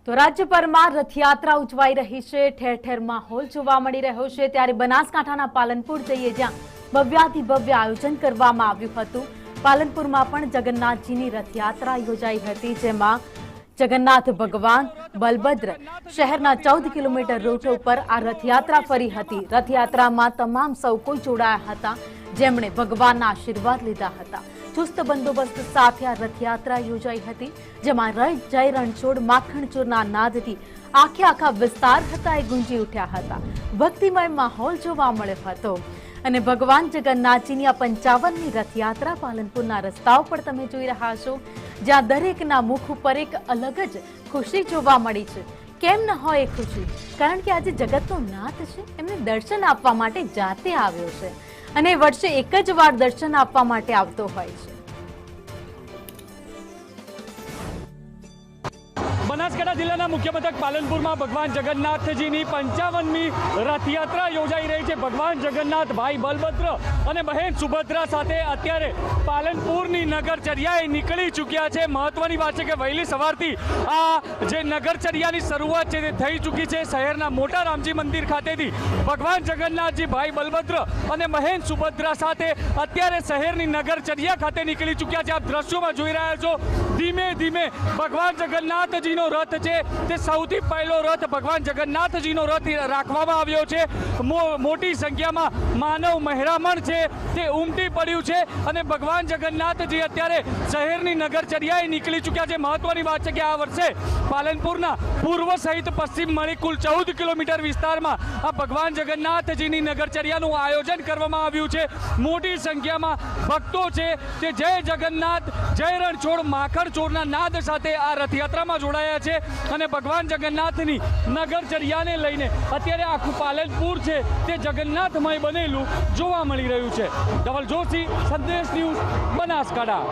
તો રાજ્યભરમાં રથયાત્રા ઉજવાઈ રહી છે। ઠેર ઠેર માહોલ જોવા મળી રહ્યો છે। ત્યારે બનાસકાંઠાના પાલનપુર જઈએ, જ્યાં ભવ્યાતિ ભવ્ય આયોજન કરવામાં આવ્યું હતું। પાલનપુરમાં પણ જગન્નાથજીની રથયાત્રા યોજાઈ હતી, જેમાં જગન્નાથ ભગવાન બલભદ્ર શહેરના 14 કિલોમીટર રૂટ ઉપર આ રથયાત્રા ફરી હતી। રથયાત્રામાં તમામ સૌ કોઈ જોડાયા હતા, જેમણે ભગવાનના આશીર્વાદ લીધા હતા। ચુસ્ત બંદોબસ્ત સાથે આ રથયાત્રા યોજાઈ હતી, જેમાં જય રણછોડ માખણચોરના નાદથી આખા વિસ્તાર હતા એ ગુંજી ઉઠ્યા હતા। ભક્તિમય માહોલ જોવા મળ્યો હતો અને ભગવાન જગન્નાથજીની આ 55મી રથયાત્રા પાલનપુરના રસ્તાઓ પર તમે જોઈ રહ્યા છો, જ્યાં દરેકના મુખ ઉપર એક અલગ જ ખુશી જોવા મળી છે। કેમ ન હોય એ ખુશી, કારણ કે આજે જગતનો નાથ છે, એમને દર્શન આપવા માટે જાતે આવ્યો છે અને વર્ષે એક જ વાર દર્શન આપવા માટે આવતો હોય છે। બનાસકાંઠા જિલ્લાના મુખ્ય મથક પાલનપુરમાં ભગવાન જગન્નાથજીની 55મી રથયાત્રા યોજાઈ રહી છે। ભગવાન જગન્નાથ ભાઈ બલભદ્ર અને બહેન સુભદ્રા સાથે અત્યારે પાલનપુરની નગરચર્યાએ નીકળી ચૂક્યા છે। મહત્વની વાત છે કે વહેલી સવારથી આ જે નગરચર્યાની શરૂઆત છે તે થઈ ચૂકી છે। શહેરના મોટા રામજી મંદિર ખાતેથી ભગવાન જગન્નાથજી ભાઈ બલભદ્ર અને બહેન સુભદ્રા સાથે અત્યારે શહેરની નગરચર્યા ખાતે નીકળી ચૂક્યા છે। આપ દ્રશ્યોમાં જોઈ રહ્યા છો, ધીમે ધીમે ભગવાન જગન્નાથજીનો રથ છે તે સૌથી પહેલો રથ ભગવાન જગન્નાથજીનો રથ રાખવામાં આવ્યો છે। મોટી સંખ્યામાં માનવ મહેરામણ છે તે ઉમટી પડ્યું છે અને ભગવાન જગન્નાથજી અત્યારે શહેરની નગરચર્યાએ નીકળી ચૂક્યા છે। મહત્વની વાત છે કે આ વર્ષે પાલનપુરના પૂર્વ સહિત પશ્ચિમ મળી કુલ 14 કિલોમીટર વિસ્તારમાં આ ભગવાન જગન્નાથજીની નગરચર્યાનું આયોજન કરવામાં આવ્યું છે। મોટી સંખ્યામાં ભક્તો છે તે જય જગન્નાથ જય રણછોડ માખણચોરના નાદ સાથે આ રથયાત્રામાં જોડાયા છે અને ભગવાન જગન્નાથની નગરચર્યાને લઈને અત્યારે આખું પાલનપુર છે તે જગન્નાથમય બનેલું જોવા મળી રહ્યું છે। ધવલ જોશી, સંદેશ ન્યૂઝ, બનાસકાંઠા।